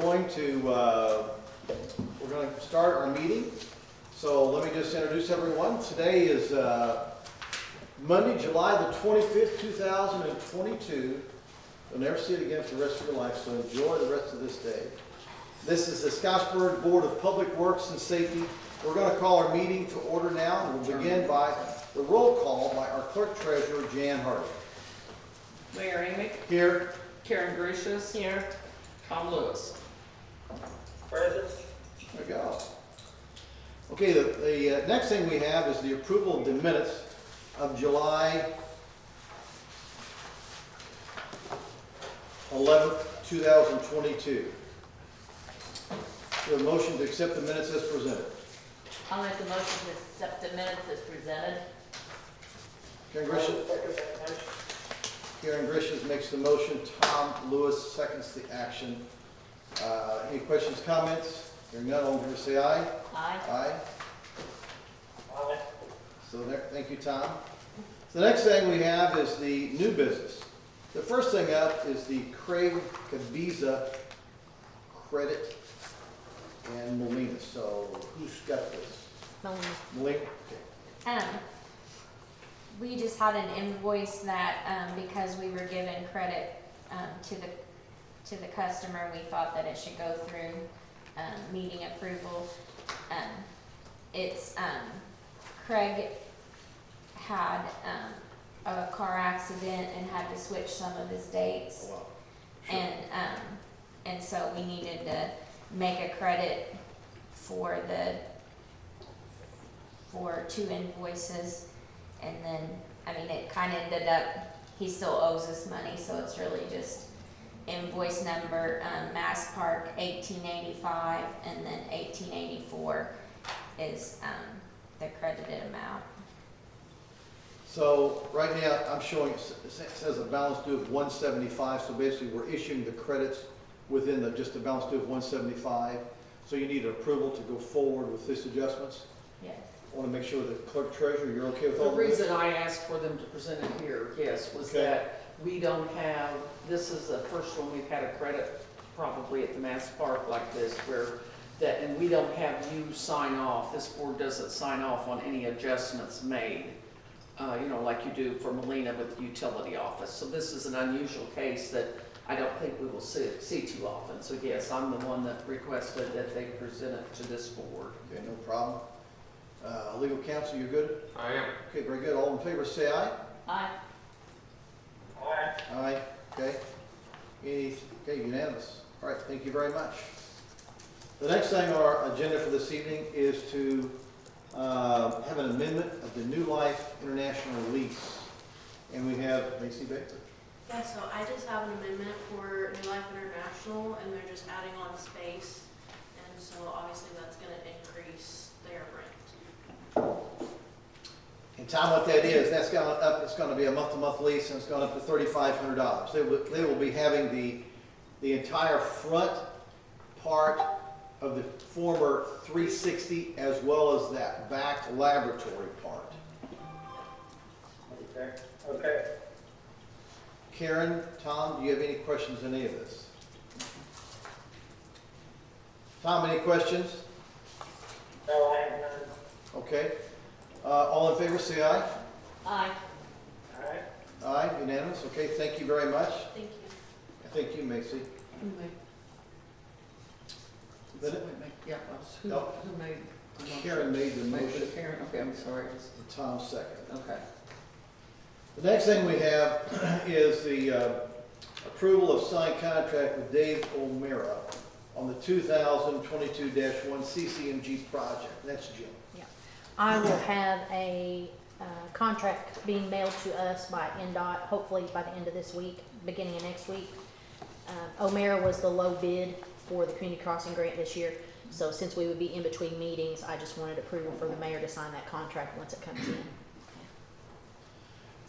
We're going to start our meeting. So let me just introduce everyone. Today is Monday, July the 25th, 2022. You'll never see it again for the rest of your life, so enjoy the rest of this day. This is the Scottsburg Board of Public Works and Safety. We're going to call our meeting to order now, and we'll begin by the roll call by our clerk treasurer, Jan Hardy. Mayor Amick. Here. Karen Gracious. Here. Tom Lewis. Present. There we go. Okay, the next thing we have is the approval of the minutes of July 11th, 2022. We have a motion to accept the minutes as presented. I'll make the motion to accept the minutes as presented. Karen Grisham. Karen Grisham makes the motion. Tom Lewis seconds the action. Any questions, comments? Hearing none, all in favor say aye. Aye. Aye. Aye. So there, thank you, Tom. So the next thing we have is the new business. The first thing up is the Craig Cabiza credit and Molina. So who's got this? Molina? Okay. We just had an invoice that, because we were given credit, to the customer, we thought that it should go through, meeting approval. Craig had, a car accident and had to switch some of his dates. Oh, wow. Sure. And so we needed to make a credit for two invoices. And then, it kind of ended up, he still owes us money, so it's really just invoice number, Mass Park 1885, and then 1884 is the credited amount. So right now, I'm showing, it says a balance due of 175, so basically we're issuing the credits within just a balance due of 175. So you need approval to go forward with this adjustments. Yes. I want to make sure that clerk treasurer, you're okay with all The of this? reason I asked for them to present it here, yes, was Okay. that we don't have, this is the first one we've had a credit probably at the Mass Park like this and we don't have you sign off. This board doesn't sign off on any adjustments made, like you do for Molina with the utility office. So this is an unusual case that I don't think we will see too often. So yes, I'm the one that requested that they present it to this board. Okay, no problem. Legal counsel, you good? I am. Okay, very good. All in favor say aye. Aye. Aye. Aye. Okay. Okay, unanimous. All right, thank you very much. The next thing on our agenda for this evening is to have an amendment of the New Life International lease. And we have Lacey Baker. Yeah, so I just have an amendment for New Life International, and they're just adding on space, and so obviously that's going to increase their rent. And Tom, what that is, that's gone up, it's going to be a month-to-month lease, and it's gone up to $3,500. They will be having the entire front part of the former 360 as well as that back laboratory part. Okay. Karen, Tom, do you have any questions on any of this? Tom, any questions? No, I have none. Okay. All in favor, say aye. Aye. Aye. Aye, unanimous. Okay, thank you very much. Thank you. Thank you, Macy. Yeah, who made the motion? Karen made the motion. Karen, okay, I'm sorry. And Tom second. Okay. The next thing we have is the approval of signed contract with Dave O'Meara on the 2022-1 Ccmg project. That's Jim. Yeah. I will have a contract being mailed to us by NDOT, hopefully by the end of this week, beginning of next week. O'Meara was the low bid for the community crossing grant this year. So since we would be in between meetings, I just wanted approval for the mayor to sign that contract once it comes in.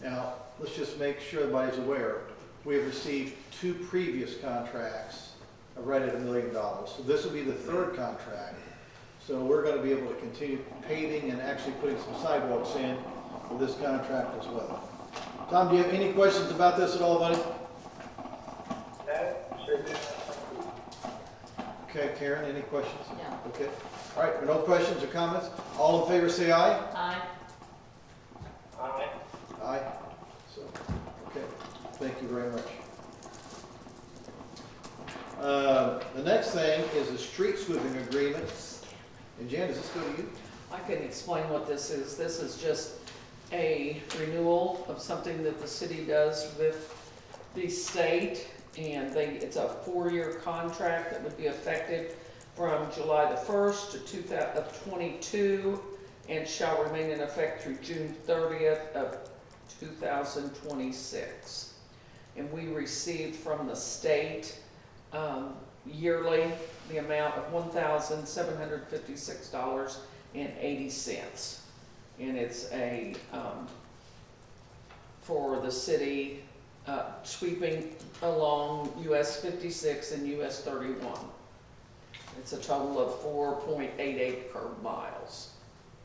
Now, let's just make sure everybody's aware. We have received two previous contracts right at $1 million. So this will be the third contract. So we're going to be able to continue paving and actually putting some sidewalks in for this contract as well. Tom, do you have any questions about this at all, buddy? No, sure do. Okay, Karen, any questions? No. Okay. All right, no questions or comments? All in favor say aye. Aye. Aye. Aye. So, okay, thank you very much. The next thing is the street sweeping agreement. And Jan, does this go to you? I can explain what this is. This is just a renewal of something that the city does with the state. And it's a 4-year contract that would be effective from July the 1st to 2022 and shall remain in effect through June 30th of 2026. And we received from the state yearly the amount of $1,756.80. And it's a, for the city sweeping along US 56 and US 31. It's a total of 4.88 curb miles.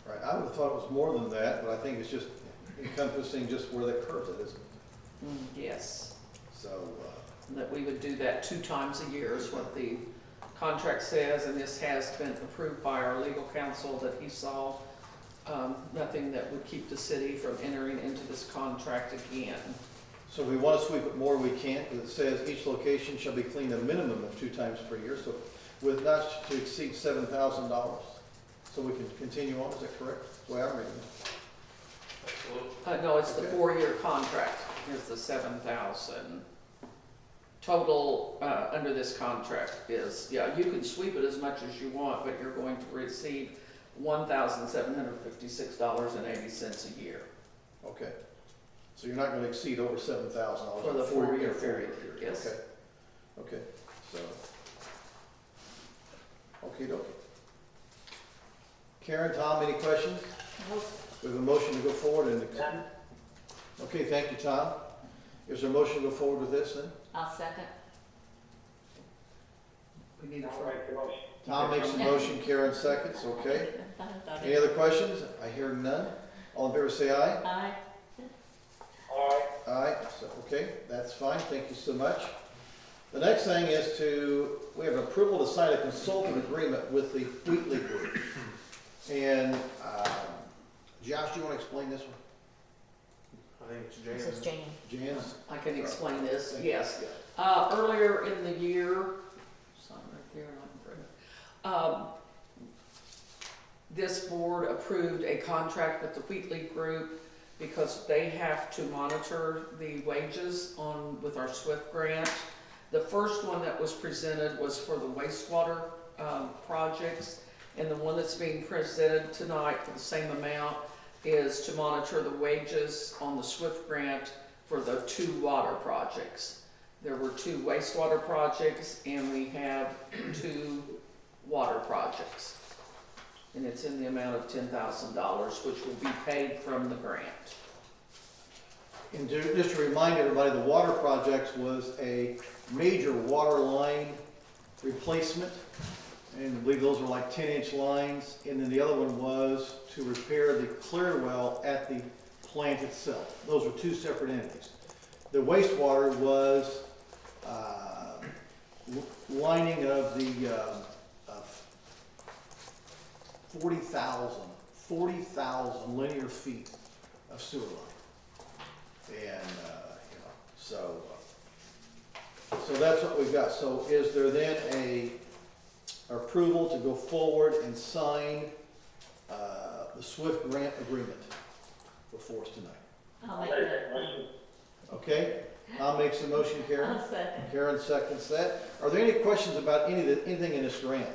Right, I would have thought it was more than that, but I think it's just encompassing just where that curves it, isn't it? Yes, So, that we would do that 2 times a year is what the contract says, and this has been approved by our legal counsel that he saw nothing that would keep the city from entering into this contract again. so we want to sweep it more, we can't, because it says each location shall be cleaned a minimum of 2 times per year, so with not to exceed $7,000. So we can continue on, is that correct? That's the way I'm reading it. No, it's the Okay. 4-year contract, here's the 7,000. Total, under this contract is, yeah, you can sweep it as much as you want, but you're going to receive $1,756.80 a year. Okay. So you're not going to exceed over $7,000 For the 4-year period, yes. Okay. Okay, so. Okey dokey. Karen, Tom, any questions? Nope. We have a motion to go forward and, None. okay, thank you, Tom. Is there a motion to go forward with this then? I'll second. We need a I'll make the motion. Tom makes a motion, Karen seconds, okay. Any other questions? I hear none. All in favor say aye. Aye. Aye. Aye, so, okay, that's fine, thank you so much. The next thing is we have approval to sign a consultant agreement with the Wheatley Group. And, Josh, do you want to explain this one? I think it's This is Jan. Jan. Jan's? I can explain this, yes. Yeah. Earlier in the year, sign right there, this board approved a contract with the Wheatley Group because they have to monitor the wages with our SWIFT grant. The first one that was presented was for the wastewater projects, and the one that's being presented tonight for the same amount is to monitor the wages on the SWIFT grant for the 2 water projects. There were 2 wastewater projects, and we have 2 water projects. And it's in the amount of $10,000, which will be paid from the grant. And just to remind everybody, the water projects was a major water line replacement. And I believe those were like 10-inch lines. And then the other one was to repair the clear well at the plant itself. Those were 2 separate entities. The wastewater was lining of the 40,000 linear feet of sewer line. And, so that's what we've got. So is there then a approval to go forward and sign the SWIFT grant agreement before us tonight? I'll I'll make make that. that motion. Okay, I'll make the motion, Karen. I'll second. Karen seconds that. Are there any questions about anything in this grant?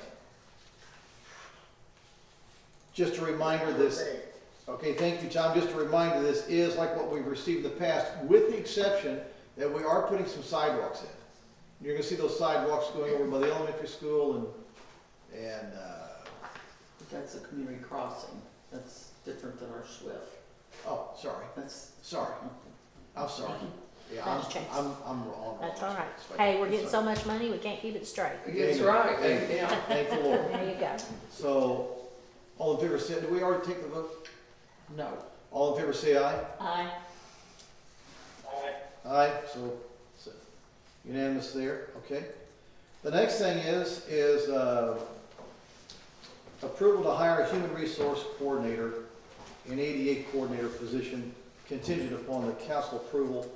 Just a reminder, this, okay, thank you, Tom. Just a reminder, this is like what we've received in the past, with the exception that we are putting some sidewalks in. You're gonna see those sidewalks going over by the elementary school and But that's a community crossing. That's different than our SWIFT. oh, sorry, sorry. I'm sorry. Yeah, That's changed. I'm wrong. That's all right. Hey, we're getting so much money, we can't keep it straight. That's right, yeah. Thank the Lord. There you go. So, all in favor say, did we already take the vote? No. All in favor say aye. Aye. Aye. Aye, so unanimous there, okay. The next thing is approval to hire a human resource coordinator and ADA coordinator position contingent upon the council approval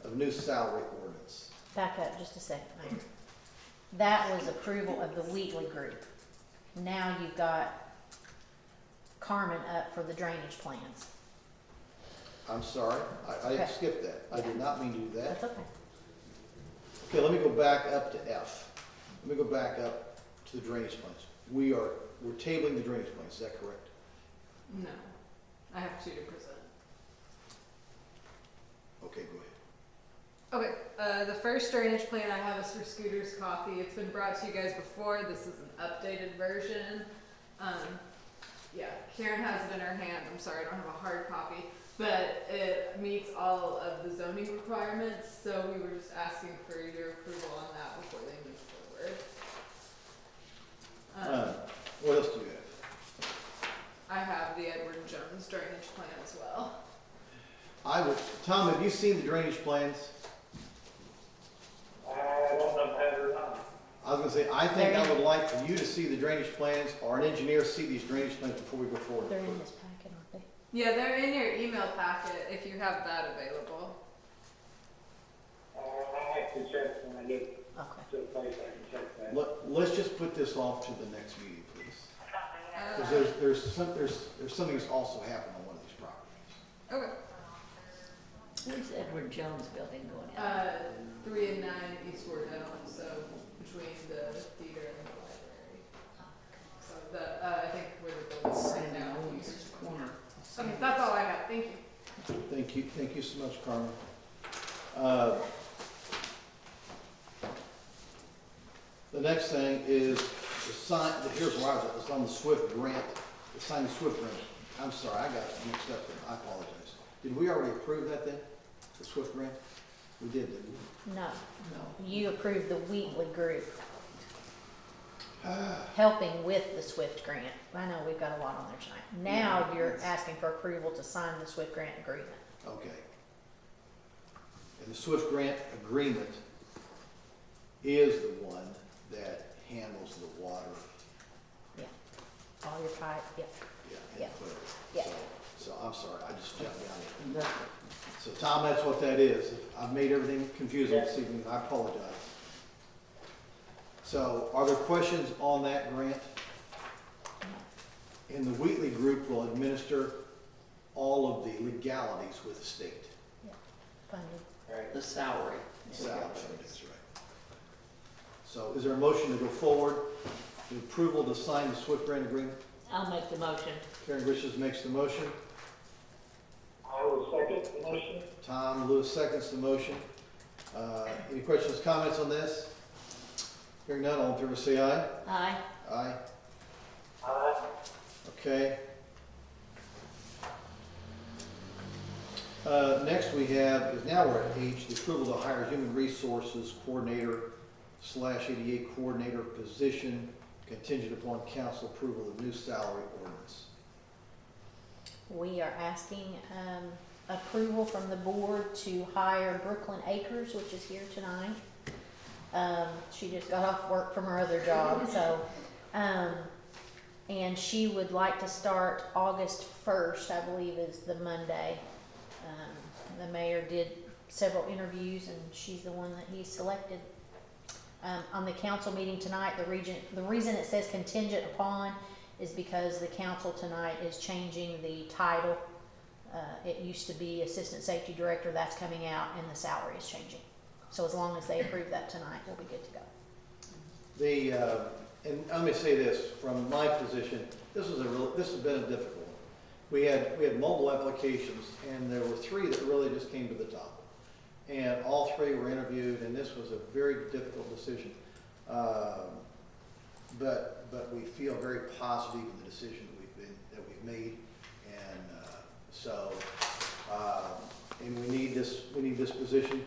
of new salary ordinance. Back up just a second, Mayor. That was approval of the Wheatley group. Now you've got Carmen up for the drainage plans. I'm sorry, I Okay. skipped that. I did not mean to do that. That's okay. Okay, let me go back up to F. Let me go back up to the drainage plans. We're tabling the drainage plans, is that correct? No, I have two to present. Okay, go ahead. Okay, the first drainage plan I have is for Scooter's copy. It's been brought to you guys before. This is an updated version. Yeah, Karen has it in her hand. I'm sorry, I don't have a hard copy, but it meets all of the zoning requirements. So we were just asking for your approval on that before they move forward. What else do you have? I have the Edward Jones drainage plan as well. Tom, have you seen the drainage plans? I don't know if I ever done. I was gonna say, I think I would like for you to see the drainage plans, or an engineer see these drainage plans before we go forward. They're in this packet, aren't they? Yeah, they're in your email packet if you have that available. I have to check when I get Okay. to the place, I can check that. Let's just put this off to the next meeting, please. Uh, Because there's something that's also happened on one of these properties. Okay. Where's Edward Jones building going in? 3 and 9 East Wardell, so between the theater and the library. So I think where the building's right now. East corner. Okay, that's all I have. Thank you. Thank you so much, Carmen. The next thing is the sign, here's where I was at, it's on the SWIFT grant, the sign the SWIFT grant. I'm sorry, I got it mixed up there, I apologize. Did we already approve that then, the SWIFT grant? We did, didn't we? No, you approved the Wheatley group helping with the SWIFT grant. I know we've got a lot on there tonight. Now you're asking for approval to sign the SWIFT grant agreement. Okay. And the SWIFT grant agreement is the one that handles the water, All your pipe, yeah. and clear. Yeah. So I'm sorry, I just jumped down there. So Tom, that's what that is. I've made everything confusing this evening, I apologize. So are there questions on that grant? And the Wheatley group will administer all of the legalities with the state. Funded. The salary. Salary, that's right. So is there a motion to go forward, the approval to sign the SWIFT grant agreement? I'll make the motion. Karen Wishes makes the motion. I will second the motion. Tom Lewis seconds the motion. Any questions, comments on this? Hearing none, all in favor say aye. Aye. Aye. Aye. Okay. Next we have, is now we're at H, the approval to hire human resources coordinator / ADA coordinator position contingent upon council approval of new salary ordinance. We are asking approval from the board to hire Brooklyn Acres, which is here tonight. She just got off work from her other job, so, and she would like to start August 1st, I believe is the Monday. The mayor did several interviews and she's the one that he selected. On the council meeting tonight, the reason it says contingent upon is because the council tonight is changing the title. It used to be Assistant Safety Director, that's coming out, and the salary is changing. So as long as they approve that tonight, we'll be good to go. And let me say this, from my position, this has been a difficult one. We had mobile applications, and there were 3 that really just came to the top. And all 3 were interviewed, and this was a very difficult decision. But we feel very positive in the decision that we've made, and and we need this position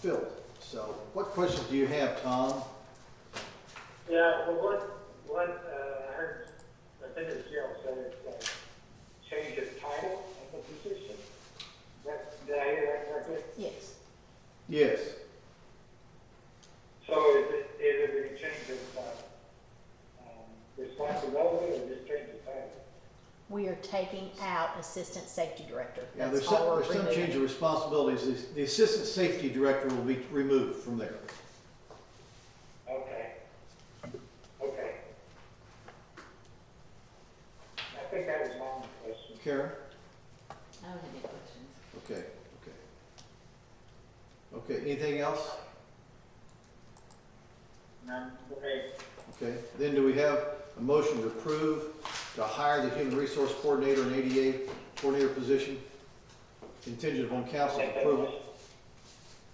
filled. So, what questions do you have, Tom? Yeah, well, I heard, I think it's Jill said it's change the title of the position. Did I hear that correctly? Yes. Yes. taking out assistant safety director. Yeah, That's there's all we're some removing. change of responsibilities. The assistant safety director will be removed from there. Okay. Okay. I think that was my question. Karen? I don't have any questions. Okay, okay. Okay, anything else? None? Okay. Okay, then do we have a motion to approve to hire the human resource coordinator and ADA coordinator position contingent upon I'll council make that approval? motion.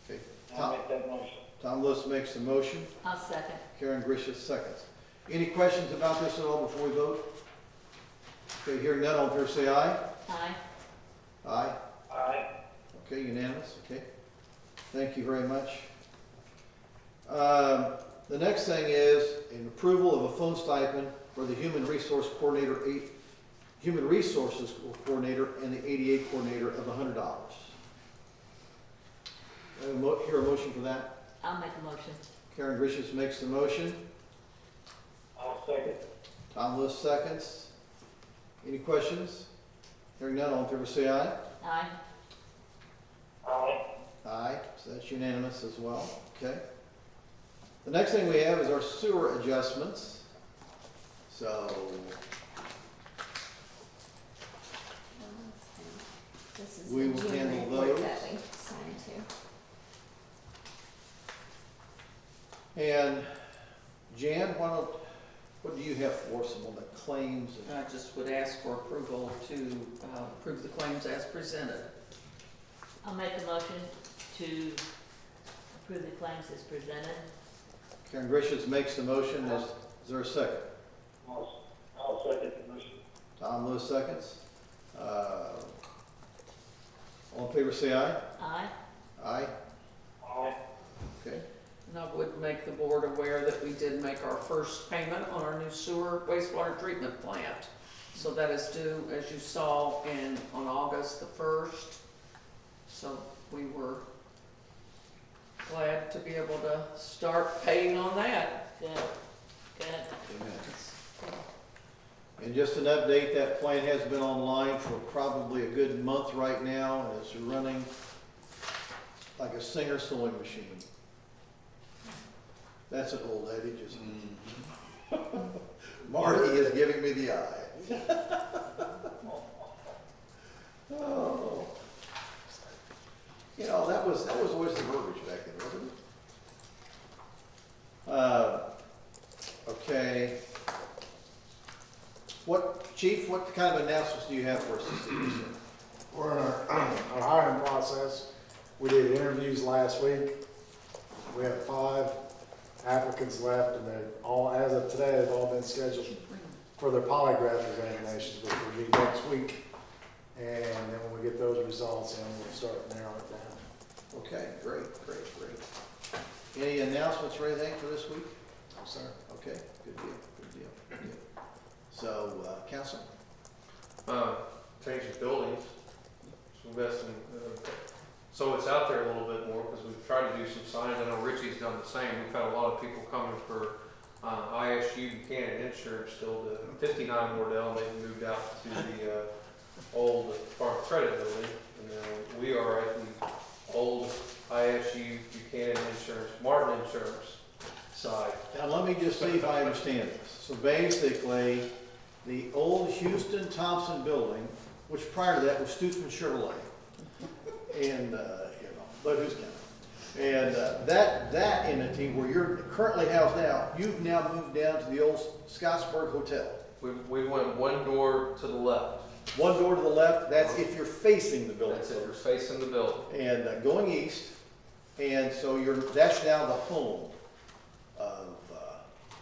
Okay, I'll make that motion. Tom Lewis makes the motion, I'll second. Karen Grisham seconds. Any questions about this at all before we vote? Okay, hearing none, all in favor say aye. Aye. Aye. Aye. Okay, unanimous, okay. Thank you very much. The next thing is an approval of a phone stipend for the human resources coordinator and the ADA coordinator of $100. Hear a motion for that? I'll make a motion. Karen Grisham makes the motion. I'll second. Tom Lewis seconds. Any questions? Hearing none, all in favor say aye. Aye. Aye. Aye, so that's unanimous as well, okay. The next thing we have is our sewer adjustments. So, This is We the will June handle report those. that we signed to. and Jan, what do you have for us on the claims? I just would ask for approval to approve the claims as presented. I'll make a motion to approve the claims as presented. Karen Grisham makes the motion, is there a second? I'll second the motion. Tom Lewis seconds. All in favor say aye. Aye. Aye, Aye. okay. And I would make the board aware that we did make our first payment on our new sewer wastewater treatment plant. So that is due, as you saw, on August the 1st. So we were glad to be able to start paying on that. Good. Good. Amen. And just an update, that plant has been online for probably a good month right now, and it's running like a Singer sewing machine. That's an old adage, isn't it? Marty is giving me the eye. Oh. You know, that was always the verbiage back then, wasn't it? Okay. Chief, what kind of announcements do you have for us this evening? We're in our hiring process. We did interviews last week. We have 5 applicants left, and they're all, as of today, they've all been scheduled for their polygraph examinations, which will be next week. And then when we get those results in, we'll start narrowing it down. Okay, great. Any announcements or anything for this week? No, sir. Okay, good deal. So, council? Change the buildings. So we've got some, so it's out there a little bit more because we've tried to do some signs. I know Richie's done the same. We've had a lot of people coming for ISU Buchanan Insurance still to 59 Wardell. They moved out to the old Farm Credit building. And we are at the old ISU Buchanan Insurance, Martin Insurance side. Now, let me just see if I understand this. So basically, the old Houston Thompson building, which prior to that was Stoopman Chevrolet, and, but who's counting? And that entity where you're currently housed now, you've now moved down to the old Scottsburg Hotel. We went one door to the left. One door to the left, that's if you're facing the building. That's it, you're facing the building. And going east, and so that's now the home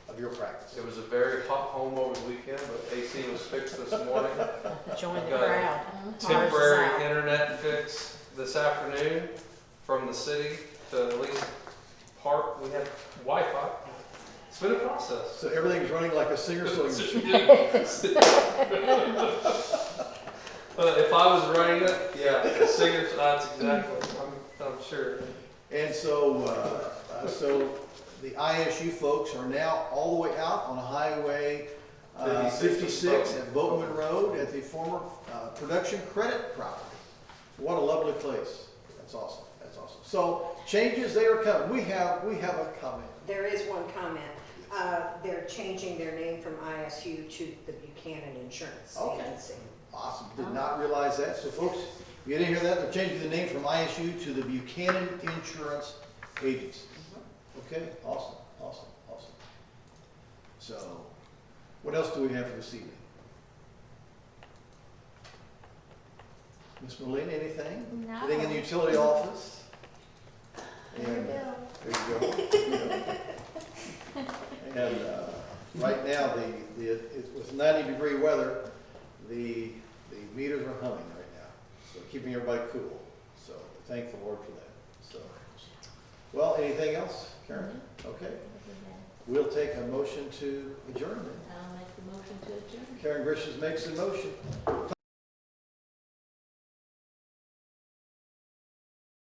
of your practice. It was a very hot home over the weekend, but AC was fixed this morning. Join the Got a crowd. Temporary Ours is out. internet fix this afternoon from the city to at least park. We had Wi-Fi. It's been a process. So everything's running like a Singer sewing machine. If I was running it, yeah, the singers, that's exactly, I'm sure. And so the ISU folks are now all the way out on Highway 56 at Boatman Road at the former production credit property. What a lovely place. That's awesome. That's awesome. So changes, they are coming. We have a comment. There is one comment. They're changing their name from ISU to the Buchanan Insurance Okay. Agency. Awesome. Did not realize that. So folks, you didn't hear that? They're changing the name from ISU to the Buchanan Insurance Agency. Okay, awesome, awesome, awesome. So, what else do we have for this evening? Ms. Molina, anything? No. Anything in the utility office? And, There there you go. And right now, with 90-degree weather, the meters are humming right now, so keeping everybody cool. So thank the Lord for that. So, well, anything else, Karen? Okay, we'll take a motion to adjourn then. I'll make the motion to adjourn. Karen Grisham makes the motion.